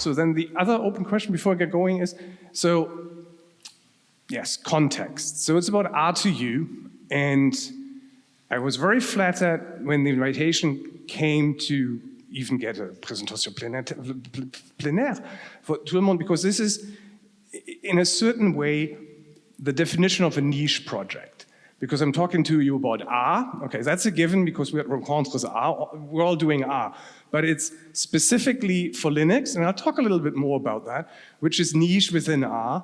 So then the other open question before I get going is, so yes, context. So it's about R2u, and I was very flattered when the invitation came to even get a présentation plenaire for tout le monde, because this is, in a certain way, the definition of a niche project. Because I'm talking to you about R, okay, that's a given because we're at Rencontres R, we're all doing R. But it's specifically for Linux, and I'll talk a little bit more about that, which is niche within R.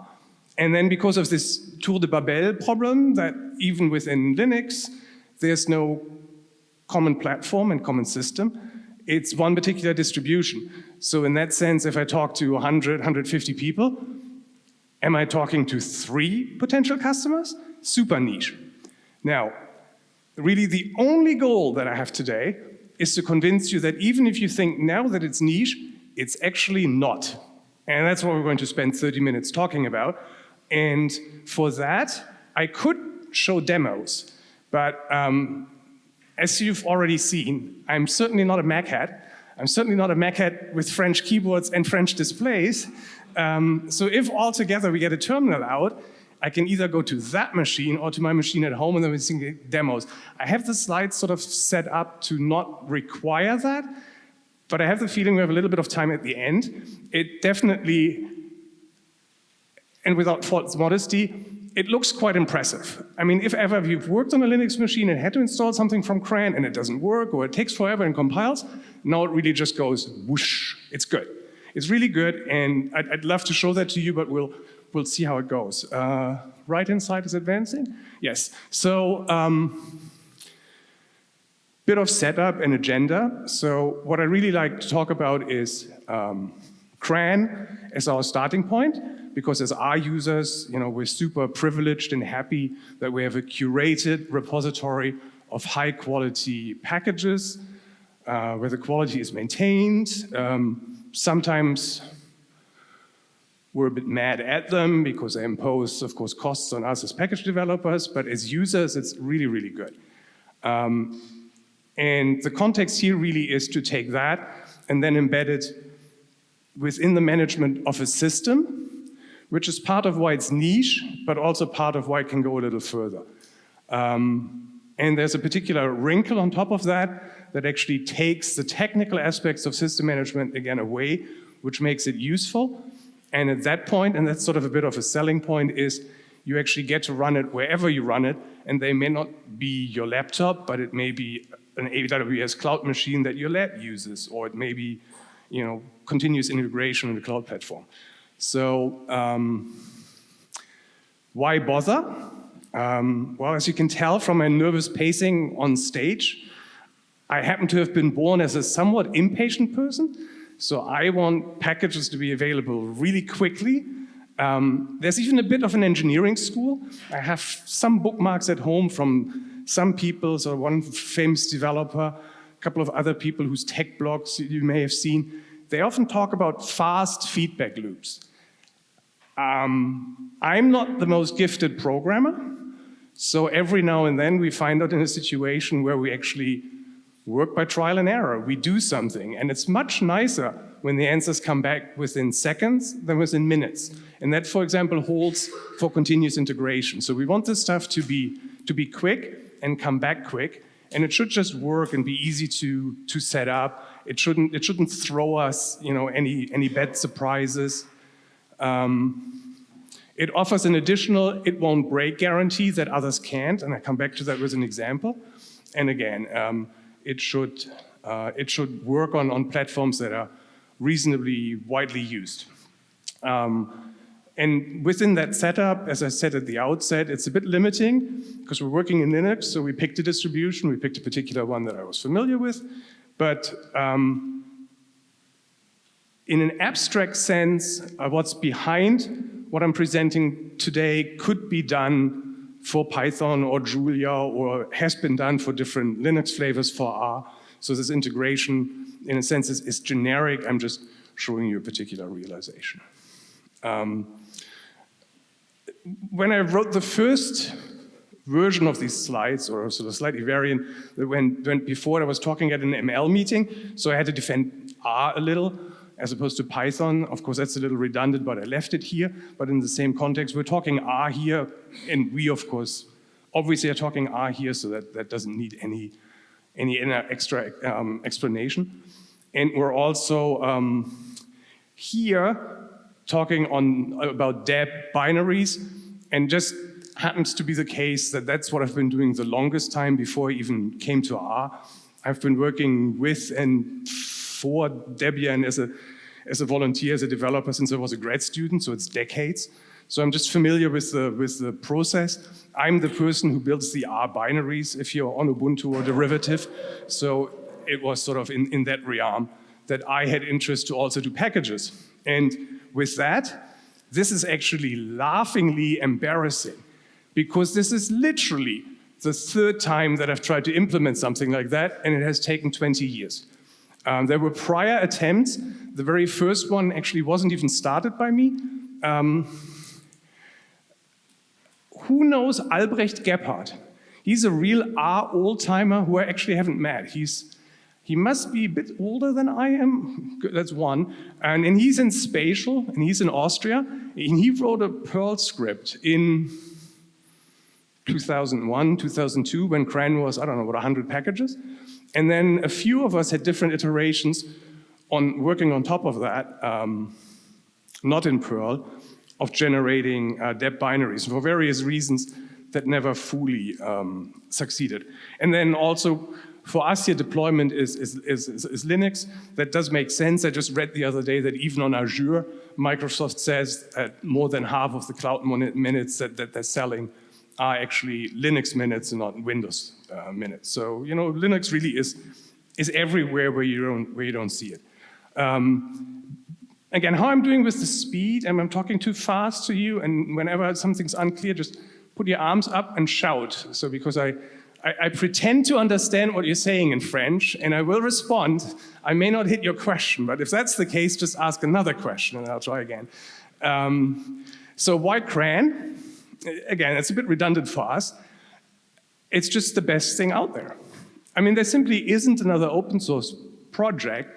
And then because of this Tour de Babel problem, that even within Linux, there's no common platform and common system. It's one particular distribution. So in that sense, if I talk to 100, 150 people, am I talking to 3 potential customers? Super niche. Now, really the only goal that I have today is to convince you that even if you think now that it's niche, it's actually not. And that's what we're going to spend 30 minutes talking about. And for that, I could show demos, but as you've already seen, I'm certainly not a Mac hat. I'm certainly not a Mac hat with French keyboards and French displays. So if altogether we get a terminal out, I can either go to that machine or to my machine at home and then we see demos. I have the slides sort of set up to not require that, but I have the feeling we have a little bit of time at the end. It definitely, and without false modesty, it looks quite impressive. I mean, if ever you've worked on a Linux machine and had to install something from CRAN and it doesn't work or it takes forever and compiles, now it really just goes whoosh. It's good. It's really good, and I'd love to show that to you, but we'll see how it goes. Right-hand side is advancing? Yes. So, bit of setup and agenda. So what I really like to talk about is CRAN as our starting point, because as R users, we're super privileged and happy that we have a curated repository of high-quality packages where the quality is maintained. Sometimes we're a bit mad at them because they impose, of course, costs on us as package developers, but as users, it's really, really good. And the context here really is to take that and then embed it within the management of a system, which is part of why it's niche, but also part of why it can go a little further. And there's a particular wrinkle on top of that actually takes the technical aspects of system management again away, which makes it useful. And at that point, and that's sort of a bit of a selling point, is you actually get to run it wherever you run it, and they may not be your laptop, but it may be an AWS cloud machine that your lab uses, or it may be, continuous integration in the cloud platform. So, why bother? Well, as you can tell from my nervous pacing on stage, I happen to have been born as a somewhat impatient person, so I want packages to be available really quickly. There's even a bit of an engineering school. I have some bookmarks at home from some people, so one famous developer, a couple of other people whose tech blogs you may have seen. They often talk about fast feedback loops. I'm not the most gifted programmer, so every now and then we find out in a situation where we actually work by trial and error. We do something, and it's much nicer when the answers come back within seconds than within minutes. And that, for example, holds for continuous integration. So we want this stuff to be quick and come back quick, and it should just work and be easy to set up. It shouldn't throw us, any bad surprises. It offers an additional "it won't break" guarantee that others can't, and I come back to that with an example. And again, it should work on platforms that are reasonably widely used. And within that setup, as I said at the outset, it's a bit limiting because we're working in Linux, so we picked a distribution, we picked a particular one that I was familiar with, but in an abstract sense, what's behind what I'm presenting today could be done for Python or Julia, or has been done for different Linux flavors for R. So this integration, in a sense, is generic. I'm just showing you a particular realization. When I wrote the first version of these slides, or sort of slightly variant, that went before, I was talking at an ML meeting, so I had to defend R a little. as opposed to Python. Of course, that's a little redundant, but I left it here. But in the same context, we're talking R here, and we, of course, obviously are talking R here, so that doesn't need any extra explanation. And we're also here talking about DEB binaries, and just happens to be the case that that's what I've been doing the longest time before I even came to R. I've been working with and for Debian as a volunteer, as a developer since I was a grad student, so it's decades. So I'm just familiar with the process. I'm the person who builds the R binaries if you're on Ubuntu or derivative. So it was sort of in that realm that I had interest to also do packages. And with that, this is actually laughingly embarrassing, because this is literally the third time that I've tried to implement something like that, and it has taken 20 years. There were prior attempts. The very first one actually wasn't even started by me. Who knows Albrecht Gebhardt? He's a real R old-timer who I actually haven't met. He must be a bit older than I am. That's one. And he's in Spatial, and he's in Austria. And he wrote a Perl script in 2001, 2002, when CRAN was, I don't know, about 100 packages. And then a few of us had different iterations on working on top of that, not in Perl, of generating DEB binaries for various reasons that never fully succeeded. And then also, for us here, deployment is Linux. That does make sense. I just read the other day that even on Azure, Microsoft says that more than half of the cloud minutes that they're selling are actually Linux minutes and not Windows minutes. So, you know, Linux really is everywhere where you don't see it. Again, how I'm doing with the speed, and I'm talking too fast to you, and whenever something's unclear, just put your arms up and shout. So because I pretend to understand what you're saying in French, and I will respond. I may not hit your question, but if that's the case, just ask another question, and I'll try again. So why CRAN? Again, it's a bit redundant for us. It's just the best thing out there. I mean, there simply isn't another open source project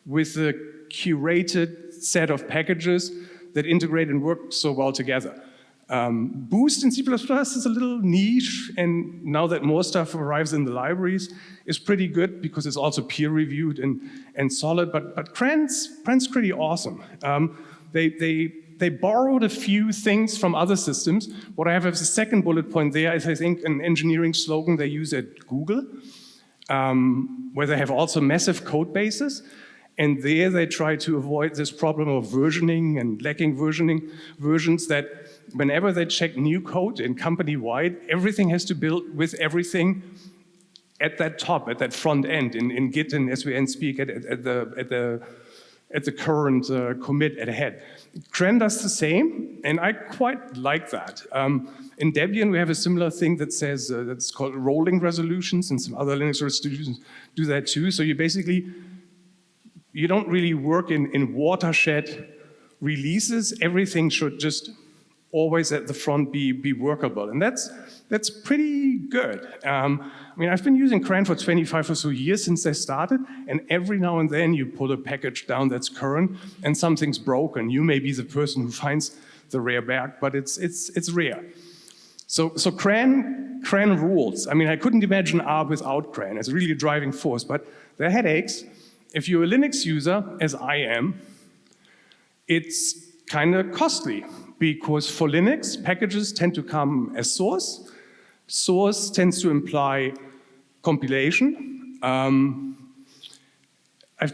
with a curated set of packages that integrate and work so well together. Boost in C++ is a little niche, and now that more stuff arrives in the libraries, is pretty good because it's also peer-reviewed and solid, but CRAN's pretty awesome. They borrowed a few things from other systems. What I have as a second bullet point there is, I think, an engineering slogan they use at Google, where they have also massive code bases. And there they try to avoid this problem of versioning and lacking versions that whenever they check new code in company-wide, everything has to build with everything at that top, at that front end, in Git and SVN speak at the current commit at head. CRAN does the same, and I quite like that. In Debian, we have a similar thing that says, that's called rolling resolutions, and some other Linux distributions do that too. So you don't really work in watershed releases. Everything should just always at the front be workable, and that's pretty good. I mean, I've been using CRAN for 25 or so years since they started, and every now and then you pull a package down that's current, and something's broken. You may be the person who finds the rare bug, but it's rare. So CRAN rules. I mean, I couldn't imagine R without CRAN. It's really a driving force, but there are headaches. If you're a Linux user, as I am, it's kind of costly, because for Linux, packages tend to come as source. Source tends to imply compilation. I've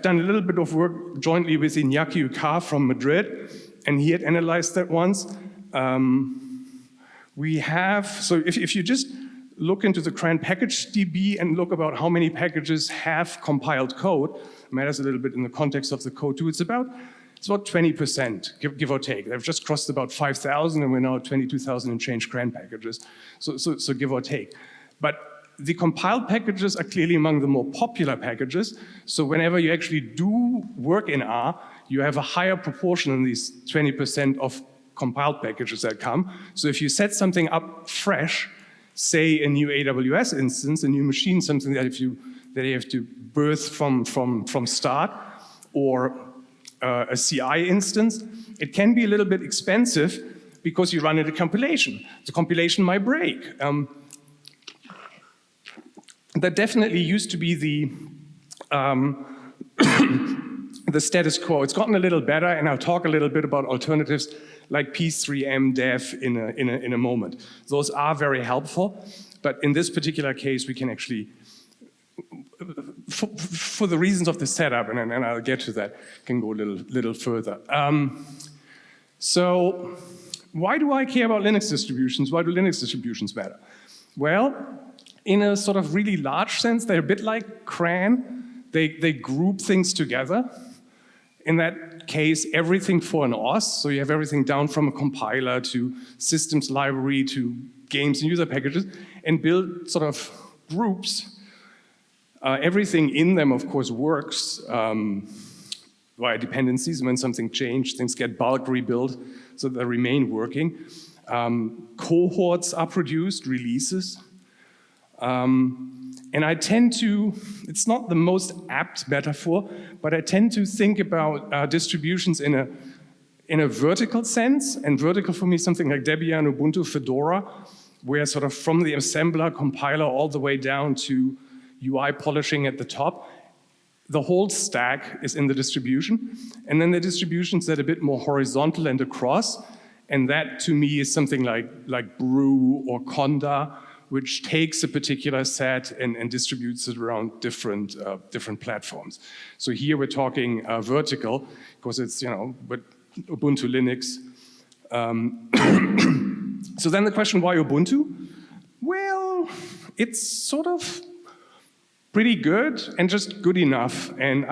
done a little bit of work jointly with Iñaki Ucar from Madrid, and he had analyzed that once. So if you just look into the CRAN package DB and look about how many packages have compiled code, matters a little bit in the context of the code too, it's about 20%, give or take. They've just crossed about 5,000, and we're now at 22,000 and change CRAN packages, so give or take. But the compiled packages are clearly among the more popular packages, so whenever you actually do work in R, you have a higher proportion than these 20% of compiled packages that come. So if you set something up fresh, say a new AWS instance, a new machine, something that you have to birth from start, or a CI instance, it can be a little bit expensive because you run it a compilation. The compilation might break. That definitely used to be the status quo. It's gotten a little better, and I'll talk a little bit about alternatives like P3M dev in a moment. Those are very helpful, but in this particular case, we can actually, for the reasons of the setup, and I'll get to that, can go a little further. So why do I care about Linux distributions? Why do Linux distributions matter? Well, in a sort of really large sense, they're a bit like CRAN. They group things together. In that case, everything for an OS, so you have everything down from a compiler to systems library to games and user packages, and build sort of groups. Everything in them, of course, works via dependencies. When something changes, things get bulk rebuilt so they remain working. Cohorts are produced, releases. And I tend to, it's not the most apt metaphor, but I tend to think about distributions in a vertical sense, and vertical for me is something like Debian, Ubuntu, Fedora, where sort of from the assembler, compiler, all the way down to UI polishing at the top, the whole stack is in the distribution. And then the distributions that are a bit more horizontal and across, and that to me is something like Brew or Conda, which takes a particular set and distributes it around different platforms. So here we're talking vertical, because it's, but Ubuntu, Linux. So then the question, why Ubuntu? Well, it's sort of pretty good and just good enough. And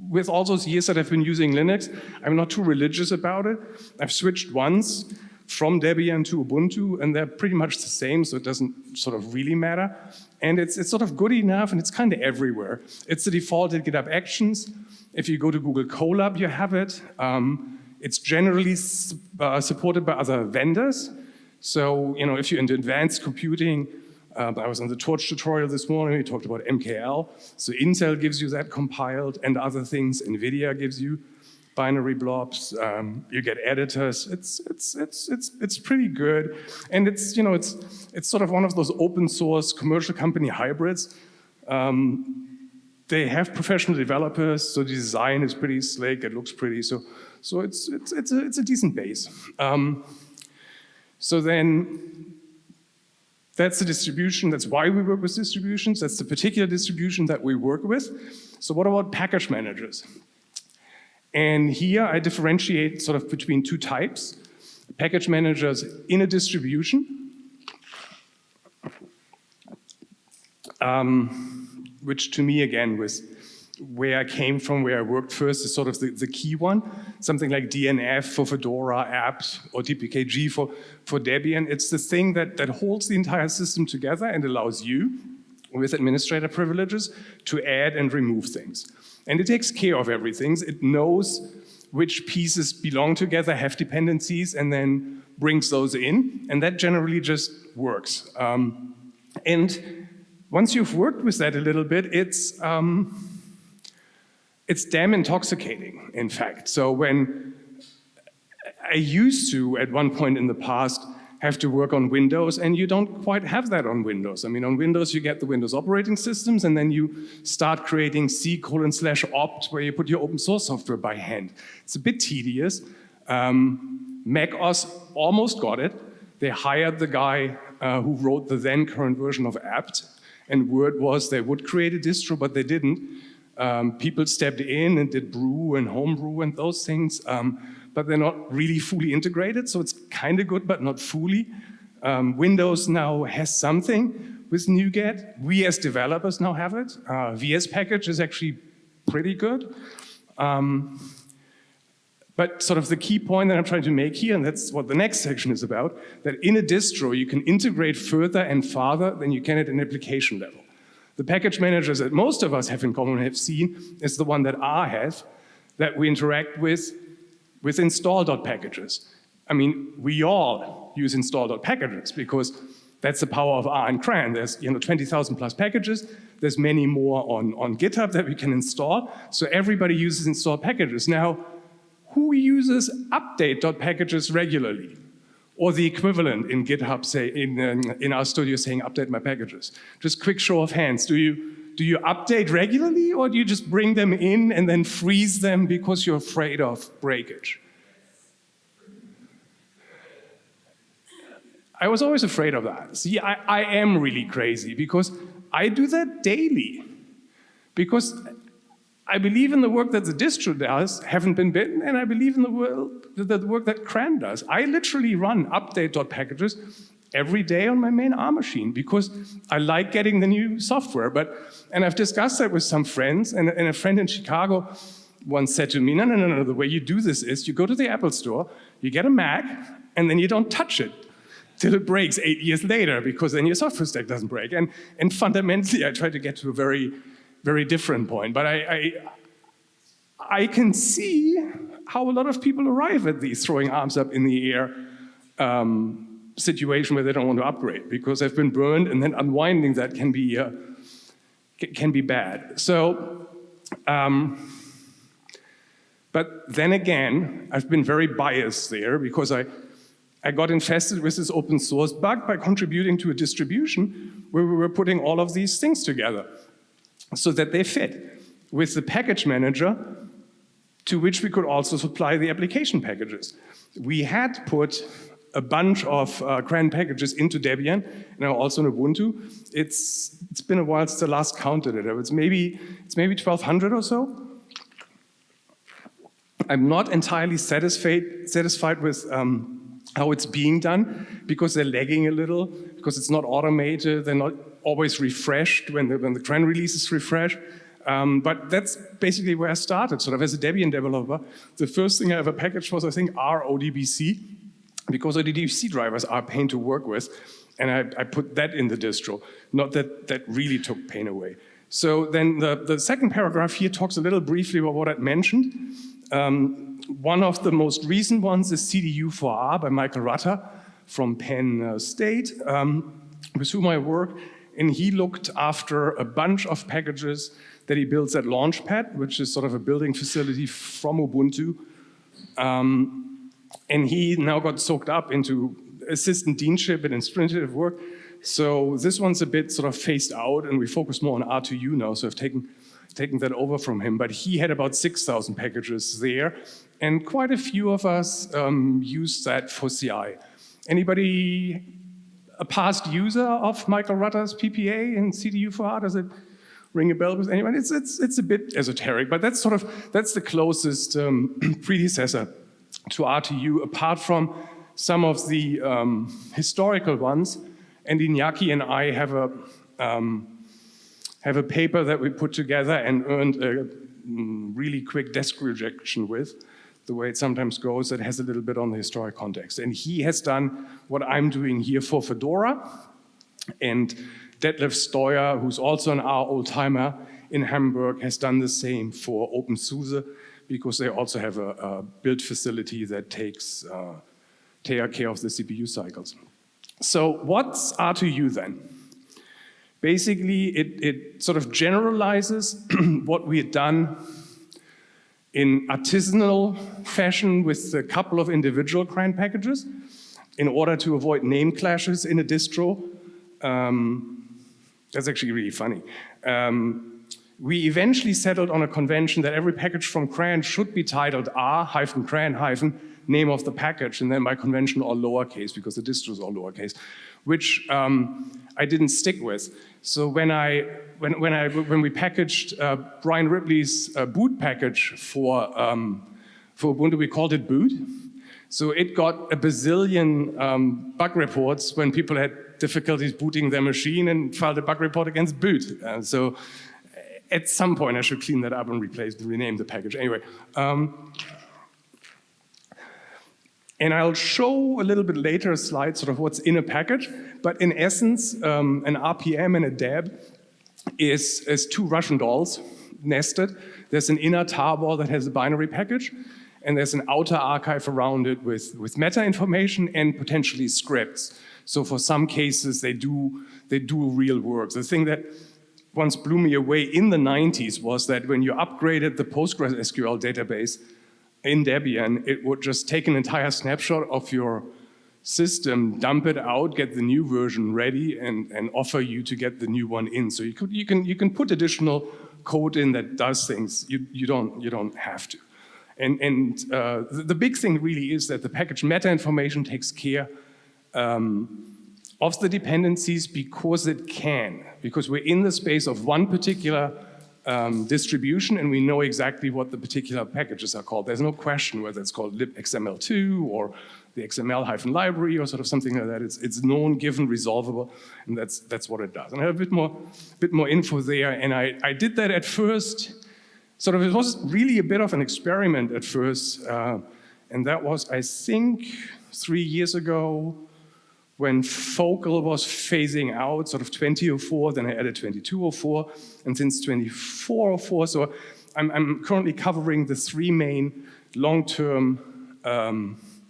with all those years that I've been using Linux, I'm not too religious about it. I've switched once from Debian to Ubuntu, and they're pretty much the same, so it doesn't sort of really matter. And it's sort of good enough, and it's kind of everywhere. It's the default at GitHub Actions. If you go to Google Colab, you have it. It's generally supported by other vendors. So, if you're into advanced computing, I was on the Torch tutorial this morning, we talked about MKL. So Intel gives you that compiled, and other things. NVIDIA gives you binary blobs, you get editors. It's pretty good, and it's sort of one of those open source commercial company hybrids. They have professional developers, so the design is pretty slick. It looks pretty, so it's a decent base. So then that's the distribution. That's why we work with distributions. That's the particular distribution that we work with. So what about package managers? And here I differentiate sort of between two types. Package managers in a distribution, which to me, again, was where I came from, where I worked first, is sort of the key one. Something like DNF for Fedora apps or DPKG for Debian. It's the thing that holds the entire system together and allows you, with administrator privileges, to add and remove things. And it takes care of everything. It knows which pieces belong together, have dependencies, and then brings those in. And that generally just works. And once you've worked with that a little bit, it's damn intoxicating, in fact. So when I used to, at one point in the past, have to work on Windows, and you don't quite have that on Windows. I mean, on Windows, you get the Windows operating systems, and then you start creating C:/opt, where you put your open source software by hand. It's a bit tedious. Mac OS almost got it. They hired the guy who wrote the then current version of apt, and word was they would create a distro, but they didn't. People stepped in and did brew and homebrew and those things, but they're not really fully integrated, so it's kind of good, but not fully. Windows now has something with NuGet. We as developers now have it. VS Package is actually pretty good. But sort of the key point that I'm trying to make here, and that's what the next section is about, that in a distro you can integrate further and farther than you can at an application level. The package managers that most of us have in common have seen is the one that R has, that we interact with install.packages. I mean, we all use install.packages because that's the power of R and CRAN. There's 20,000 plus packages. There's many more on GitHub that we can install. So everybody uses install packages. Now, who uses update.packages regularly? Or the equivalent in GitHub, say, in our studio saying update my packages? Just quick show of hands. Do you update regularly, or do you just bring them in and then freeze them because you're afraid of breakage? I was always afraid of that. See, I am really crazy because I do that daily. Because I believe in the work that the distro does, haven't been bitten, and I believe in the work that CRAN does. I literally run update.packages every day on my main R machine because I like getting the new software. And I've discussed that with some friends, and a friend in Chicago once said to me, no, the way you do this is you go to the Apple store, you get a Mac, and then you don't touch it till it breaks 8 years later, because then your software stack doesn't break. And fundamentally, I try to get to a very, very different point. But I can see how a lot of people arrive at these throwing arms up in the air situation where they don't want to upgrade because they've been burned, and then unwinding that can be bad. So, but then again, I've been very biased there because I got infested with this open source bug by contributing to a distribution where we were putting all of these things together so that they fit with the package manager to which we could also supply the application packages. We had put a bunch of CRAN packages into Debian, now also in Ubuntu. It's been a while since I last counted it. It's maybe 1,200 or so. I'm not entirely satisfied with how it's being done because they're lagging a little, because it's not automated, they're not always refreshed when the CRAN releases refresh. But that's basically where I started. Sort of as a Debian developer, the first thing I ever packaged was, I think, r2u, because ODBC drivers are a pain to work with, and I put that in the distro. Not that really took pain away. So then the second paragraph here talks a little briefly about what I'd mentioned. One of the most recent ones is CDU4R by Michael Rutter from Penn State, with whom I work, and he looked after a bunch of packages that he builds at Launchpad, which is sort of a building facility from Ubuntu. And he now got soaked up into assistant deanship and administrative work. So this one's a bit sort of phased out, and we focus more on r2u now, so I've taken that over from him. But he had about 6,000 packages there, and quite a few of us used that for CI. Anybody a past user of Michael Rutter's PPA in CDU4R? Does it ring a bell with anyone? It's a bit esoteric, but that's the closest predecessor to r2u, apart from some of the historical ones. And Iñaki and I have a paper that we put together and earned a really quick desk rejection with, the way it sometimes goes, that has a little bit on the historic context. And he has done what I'm doing here for Fedora, and Detlef Steuer, who's also an R old-timer in Hamburg, has done the same for OpenSUSE, because they also have a build facility that takes care of the CPU cycles. So what's r2u then? Basically, it sort of generalizes what we had done in artisanal fashion with a couple of individual CRAN packages in order to avoid name clashes in a distro. That's actually really funny. We eventually settled on a convention that every package from CRAN should be titled r-CRAN- name of the package, and then by convention all lowercase, because the distro is all lowercase, which I didn't stick with. So when we packaged Brian Ripley's boot package for Ubuntu, we called it boot. So it got a bazillion bug reports when people had difficulties booting their machine and filed a bug report against boot. So at some point I should clean that up and rename the package. Anyway. And I'll show a little bit later a slide, sort of what's in a package. But in essence, an RPM and a deb is two Russian dolls nested. There's an inner tarball that has a binary package, and there's an outer archive around it with meta information and potentially scripts. So for some cases, they do real work. The thing that once blew me away in the 90s was that when you upgraded the PostgreSQL database in Debian, it would just take an entire snapshot of your system, dump it out, get the new version ready, and offer you to get the new one in. So you can put additional code in that does things. You don't have to. And the big thing really is that the package meta information takes care of the dependencies because it can, because we're in the space of one particular distribution and we know exactly what the particular packages are called. There's no question whether it's called libxml2 or the XML-library or sort of something like that. It's known, given, resolvable, and that's what it does. And I have a bit more info there, and I did that at first. Sort of, it was really a bit of an experiment at first, and that was, I think, 3 years ago when Focal was phasing out, sort of 2004, then I added 2204, and since 2404, so I'm currently covering the 3 main long-term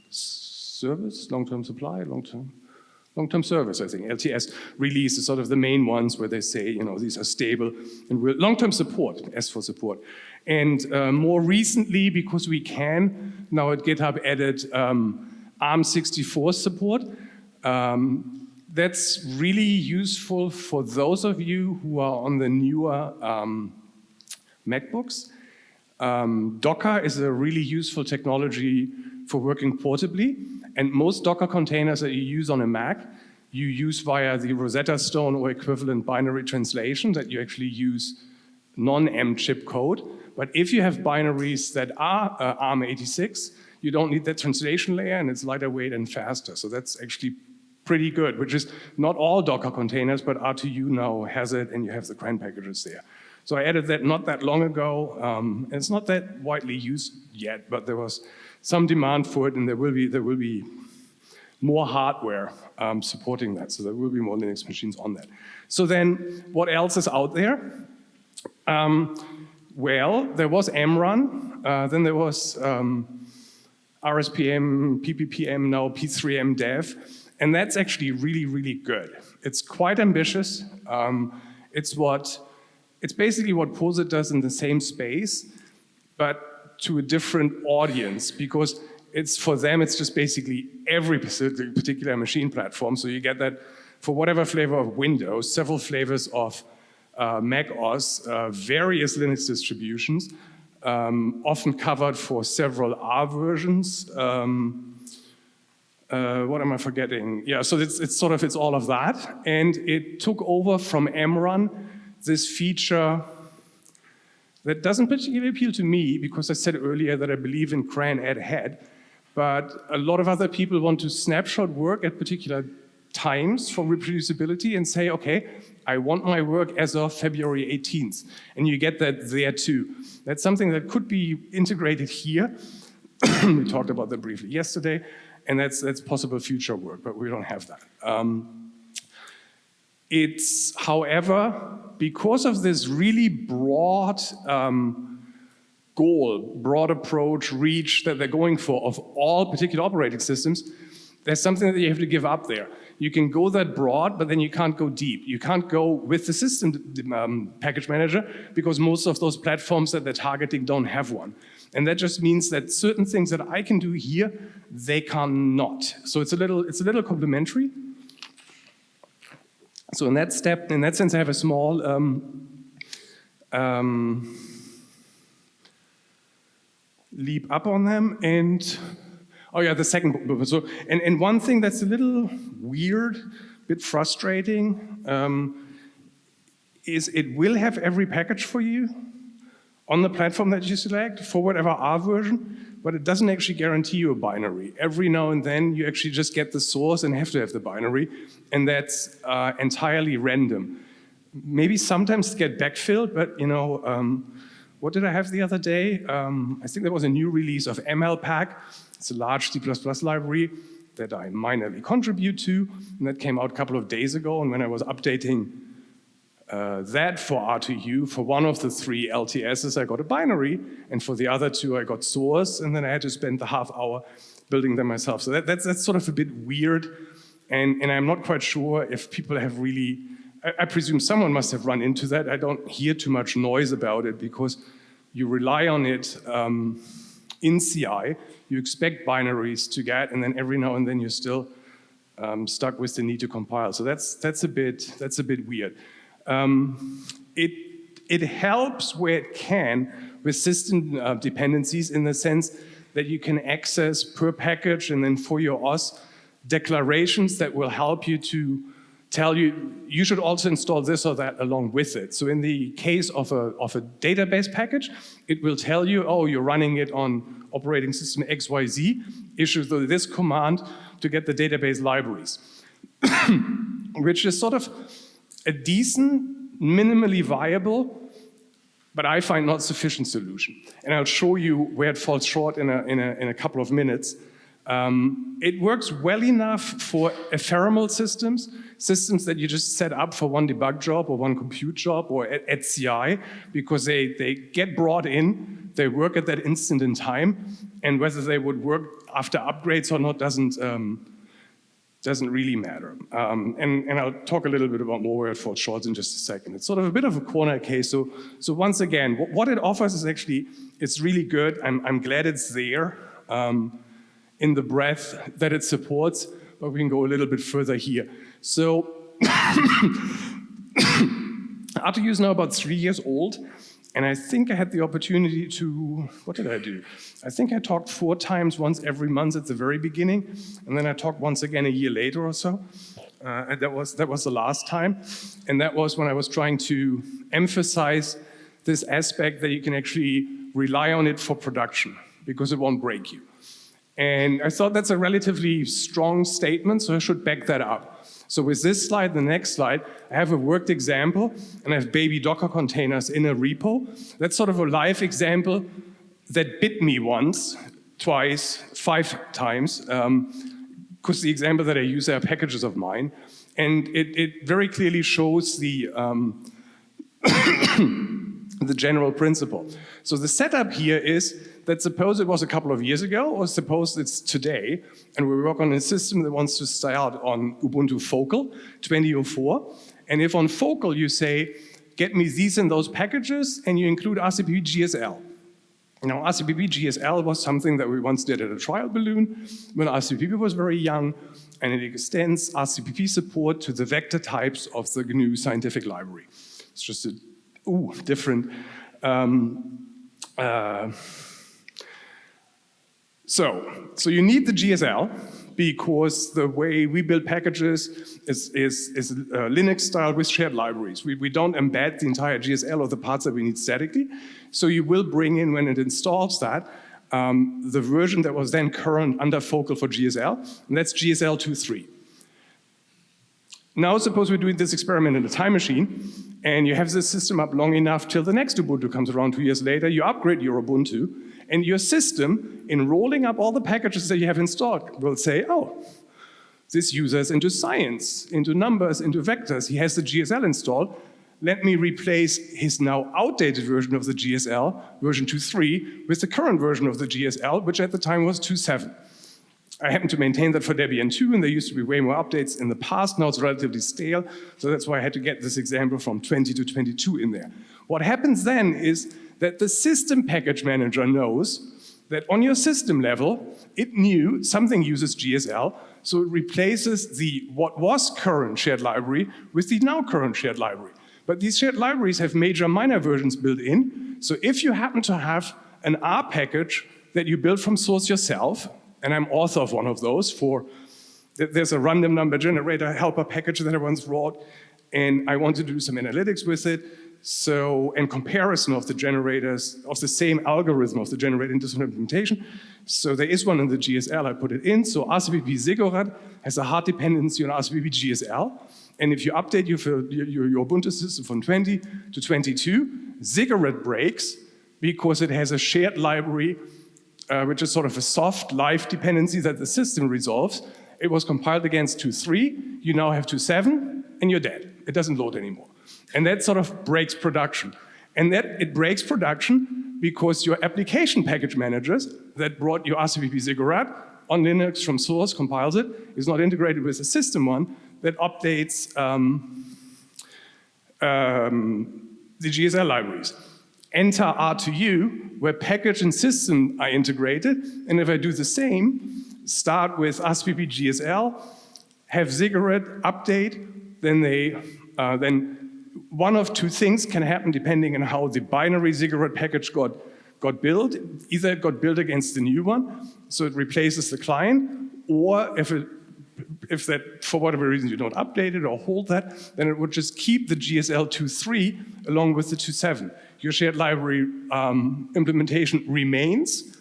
service, long-term supply, long-term service, I think. LTS release is sort of the main ones where they say, you know, these are stable, and we're long-term support, S for support. And more recently, because we can, now at GitHub added ARM64 support. That's really useful for those of you who are on the newer MacBooks. Docker is a really useful technology for working portably, and most Docker containers that you use on a Mac, you use via the Rosetta Stone or equivalent binary translation that you actually use non-M chip code. But if you have binaries that are ARM86, you don't need that translation layer, and it's lighter weight and faster. So that's actually pretty good, which is not all Docker containers, but r2u now has it, and you have the CRAN packages there. So I added that not that long ago. And it's not that widely used yet, but there was some demand for it, and there will be more hardware supporting that. So there will be more Linux machines on that. So then, what else is out there? Well, there was mrun, then there was RSPM, PPPM, now P3M dev, and that's actually really, really good. It's quite ambitious. It's basically what POSIT does in the same space, but to a different audience, because for them, it's just basically every particular machine platform. So you get that for whatever flavor of Windows, several flavors of Mac OS, various Linux distributions, often covered for several R versions. What am I forgetting? Yeah, so it's all of that. And it took over from mrun this feature that doesn't particularly appeal to me, because I said earlier that I believe in CRAN add head, but a lot of other people want to snapshot work at particular times for reproducibility and say, okay, I want my work as of February 18th. And you get that there too. That's something that could be integrated here. We talked about that briefly yesterday, and that's possible future work, but we don't have that. It's, however, because of this really broad goal, broad approach, reach that they're going for of all particular operating systems, there's something that you have to give up there. You can go that broad, but then you can't go deep. You can't go with the system package manager, because most of those platforms that they're targeting don't have one. And that just means that certain things that I can do here, they cannot. So it's a little complementary. So in that sense, I have a small leap up on them. And oh yeah, the second book. So, and one thing that's a little weird, a bit frustrating, is it will have every package for you on the platform that you select for whatever R version, but it doesn't actually guarantee you a binary. Every now and then you actually just get the source and have to have the binary, and that's entirely random. Maybe sometimes get backfilled, but you know, what did I have the other day? I think there was a new release of MLPack. It's a large C++ library that I minorly contribute to, and that came out a couple of days ago, and when I was updating that for r2u, for one of the 3 LTSs, I got a binary, and for the other 2, I got source, and then I had to spend the half hour building them myself. So that's sort of a bit weird, and I'm not quite sure if people have really I presume someone must have run into that. I don't hear too much noise about it because you rely on it in CI. You expect binaries to get, and then every now and then you're still stuck with the need to compile. So that's a bit weird. It helps where it can with system dependencies in the sense that you can access per package and then for your OS declarations that will help you to tell you, you should also install this or that along with it. So in the case of a database package, it will tell you, oh, you're running it on operating system XYZ, issue this command to get the database libraries, which is sort of a decent, minimally viable, but I find not sufficient solution. And I'll show you where it falls short in a couple of minutes. It works well enough for ephemeral systems that you just set up for one debug job or one compute job or at CI, because they get brought in, they work at that instant in time, and whether they would work after upgrades or not doesn't really matter. And I'll talk a little bit about more where it falls short in just a second. It's sort of a bit of a corner case. So once again, what it offers is actually, it's really good. I'm glad it's there in the breadth that it supports, but we can go a little bit further here. So r2u is now about 3 years old, and I think I had the opportunity to, what did I do? I think I talked 4 times, once every month at the very beginning, and then I talked once again a year later or so. And that was the last time. And that was when I was trying to emphasize this aspect that you can actually rely on it for production, because it won't break you. And I thought that's a relatively strong statement, so I should back that up. So with this slide, the next slide, I have a worked example, and I have baby Docker containers in a repo. That's sort of a live example that bit me once, twice, 5 times, because the example that I use are packages of mine. And it very clearly shows the the general principle. So the setup here is that suppose it was a couple of years ago, or suppose it's today, and we work on a system that wants to start on Ubuntu Focal 2004, and if on Focal you say, get me these and those packages, and you include RCPP GSL. Now, RCPP GSL was something that we once did at a trial balloon when RCPP was very young, and it extends RCPP support to the vector types of the GNU scientific library. It's just a different. So you need the GSL because the way we build packages is Linux style with shared libraries. We don't embed the entire GSL or the parts that we need statically. So you will bring in, when it installs that, the version that was then current under Focal for GSL, and that's GSL 2.3. Now suppose we're doing this experiment in a time machine, and you have this system up long enough till the next Ubuntu comes around 2 years later, you upgrade your Ubuntu, and your system, in rolling up all the packages that you have installed, will say, oh, this user is into science, into numbers, into vectors, he has the GSL installed, let me replace his now outdated version of the GSL, version 2.3, with the current version of the GSL, which at the time was 2.7. I happen to maintain that for Debian 2, and there used to be way more updates in the past. Now it's relatively stale, so that's why I had to get this example from 20 to 22 in there. What happens then is that the system package manager knows that on your system level, it knew something uses GSL, so it replaces the what was current shared library with the now current shared library. But these shared libraries have major minor versions built in, so if you happen to have an R package that you build from source yourself, and I'm author of one of those there's a random number generator helper package that I once wrote, and I want to do some analytics with it, and comparison of the generators, of the same algorithm of the generator into some implementation. So there is one in the GSL, I put it in. So RCPP Ziggurat has a hard dependency on RCPP GSL. And if you update your Ubuntu system from 20 to 22, Ziggurat breaks because it has a shared library which is sort of a soft live dependency that the system resolves. It was compiled against 2.3, you now have 2.7, and you're dead. It doesn't load anymore. And that sort of breaks production. And that it breaks production because your application package managers that brought your RCPP Ziggurat on Linux from source, compiles it, is not integrated with the system one that updates the GSL libraries. Enter r2u, where package and system are integrated, and if I do the same, start with ASPP GSL, have cigarette update, then one of two things can happen depending on how the binary cigarette package got built. Either it got built against the new one, so it replaces the client, or if that, for whatever reason, you don't update it or hold that, then it would just keep the GSL 2.3 along with the 2.7. Your shared library implementation remains,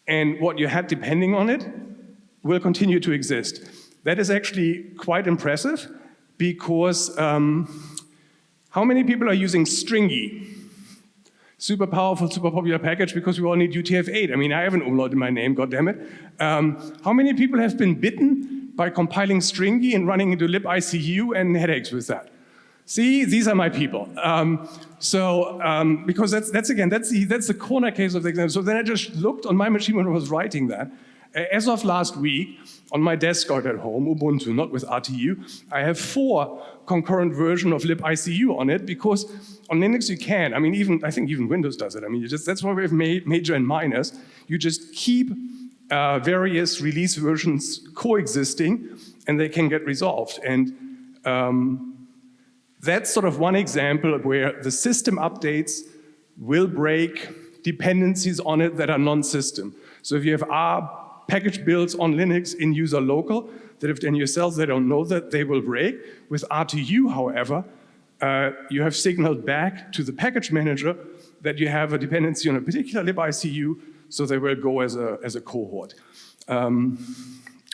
and what you had depending on it will continue to exist. That is actually quite impressive, because how many people are using Stringy? Super powerful, super popular package, because we all need UTF-8. I mean, I have an umlaut in my name, goddammit. How many people have been bitten by compiling Stringy and running into libicu and headaches with that? See, these are my people. Because that's the corner case of the example. So then I just looked on my machine when I was writing that. As of last week, on my desk out at home, Ubuntu, not with r2u, I have 4 concurrent versions of libicu on it, because on Linux you can. I mean, I think even Windows does it. I mean, that's why we have major and minors. You just keep various release versions coexisting, and they can get resolved. And that's sort of one example where the system updates will break dependencies on it that are non-system. So if you have R package builds on Linux in user local, that if in yourselves they don't know that, they will break. With r2u, however, you have signaled back to the package manager that you have a dependency on a particular libicu, so they will go as a cohort.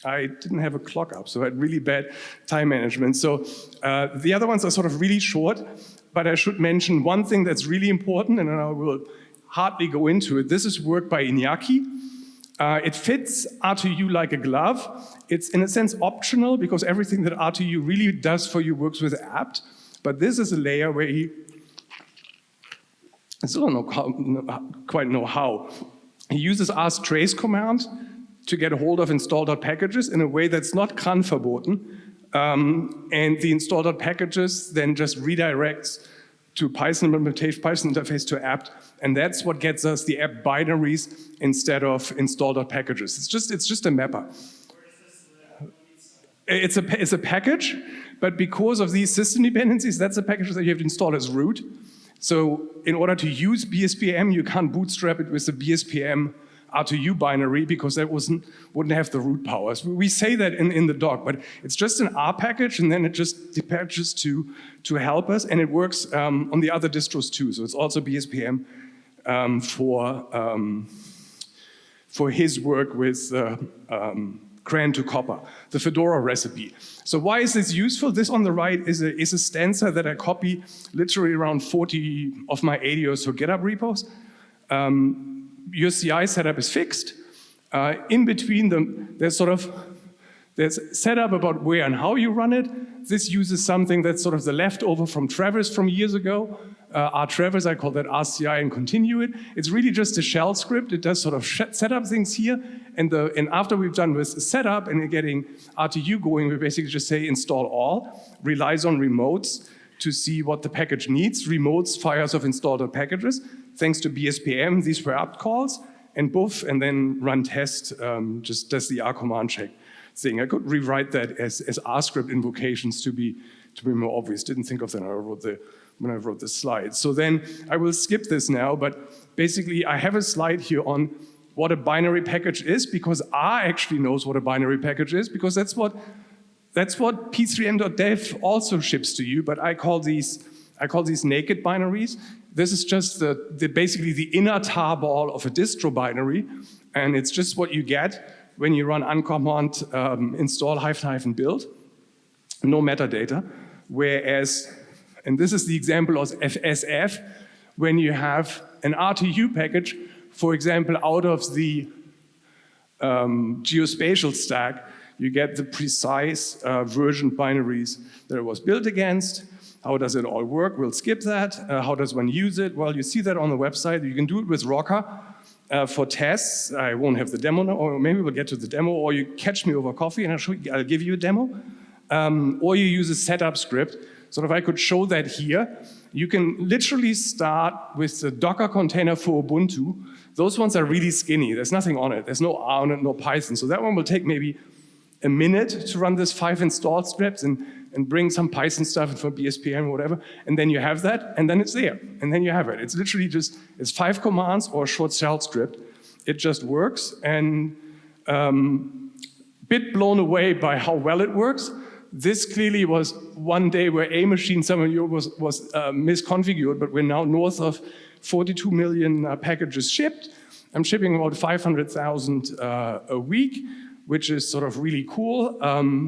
I didn't have a clock up, so I had really bad time management. So the other ones are sort of really short, but I should mention one thing that's really important, and I will hardly go into it. This is work by Iñaki. It fits r2u like a glove. It's in a sense optional, because everything that r2u really does for you works with apt. But this is a layer where I still don't quite know how. He uses rstrace command to get a hold of install.packages in a way that's not CRAN verboten. And the install.packages then just redirects to Python implementation, Python interface to apt, and that's what gets us the apt binaries instead of install.packages. It's just a mapper. It's a package, but because of these system dependencies, that's a package that you have to install as root. So in order to use BSPM, you can't bootstrap it with the BSPM r2u binary, because that wouldn't have the root powers. We say that in the doc, but it's just an R package, and then it just depatches to help us, and it works on the other distros too. So it's also BSPM for his work with CRAN to copper, the Fedora recipe. So why is this useful? This on the right is a stanza that I copy literally around 40 of my 80 or so GitHub repos. Your CI setup is fixed. In between them, there's setup about where and how you run it. This uses something that's sort of the leftover from Travis from years ago. Travis, I call that RCI and continue it. It's really just a shell script. It does sort of setup things here. And after we've done with setup and getting r2u going, we basically just say install all, relies on remotes to see what the package needs, remotes fires of install.packages. Thanks to BSPM, these were apt calls, and then run test just does the R command check thing. I could rewrite that as R script invocations to be more obvious. Didn't think of that when I wrote this slide. So then I will skip this now, but basically I have a slide here on what a binary package is, because R actually knows what a binary package is, because that's what p3m.dev also ships to you, but I call these naked binaries. This is just basically the inner tarball of a distro binary, and it's just what you get when you run uncommand install -- build, no metadata. Whereas, and this is the example of FSF, when you have an r2u package, for example, out of the geospatial stack, you get the precise version binaries that it was built against. How does it all work? We'll skip that. How does one use it? Well, you see that on the website. You can do it with Rocker for tests. I won't have the demo now, or maybe we'll get to the demo, or you catch me over coffee and I'll give you a demo. Or you use a setup script. sort of I could show that here. You can literally start with the Docker container for Ubuntu. Those ones are really skinny. There's nothing on it. There's no R on it, no Python. So that one will take maybe a minute to run this 5 install scripts and bring some Python stuff from BSPM or whatever, and then you have that, and then it's there, and then you have it. It's literally just, it's 5 commands or a short shell script. It just works, and bit blown away by how well it works. This clearly was one day where a machine, some of you was misconfigured, but we're now north of 42 million packages shipped. I'm shipping about 500,000 a week, which is sort of really cool.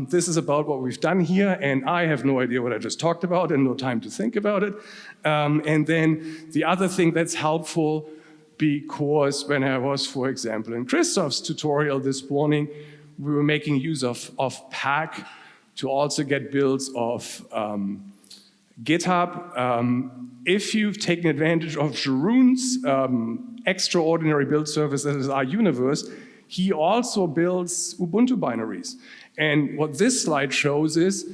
This is about what we've done here, and I have no idea what I just talked about and no time to think about it. And then the other thing that's helpful, because when I was, for example, in Christoph's tutorial this morning, we were making use of Pack to also get builds of GitHub. If you've taken advantage of Jeroen's extraordinary build service that is r/Universe, he also builds Ubuntu binaries. And what this slide shows is,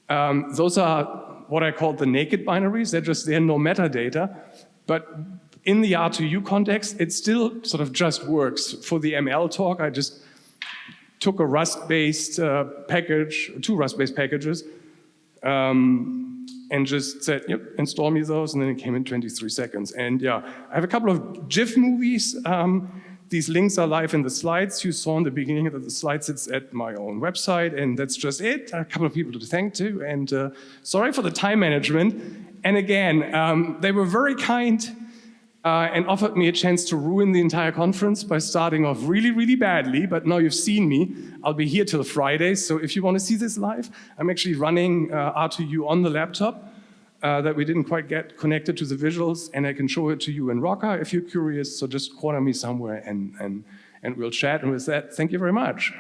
those are what I call the naked binaries. They're just there, no metadata. But in the r2u context, it still sort of just works. For the ML talk, I just took a Rust-based package, 2 Rust-based packages, and just said, yep, install me those, and then it came in 23 seconds. And yeah, I have a couple of GIF movies. These links are live in the slides. You saw in the beginning of the slides, it's at my own website, and that's just it. A couple of people to thank too, and sorry for the time management. And again, they were very kind and offered me a chance to ruin the entire conference by starting off really, really badly, but now you've seen me. I'll be here till Friday, so if you want to see this live, I'm actually running r2u on the laptop that we didn't quite get connected to the visuals, and I can show it to you in Rocker if you're curious, so just corner me somewhere and we'll chat. And with that, thank you very much.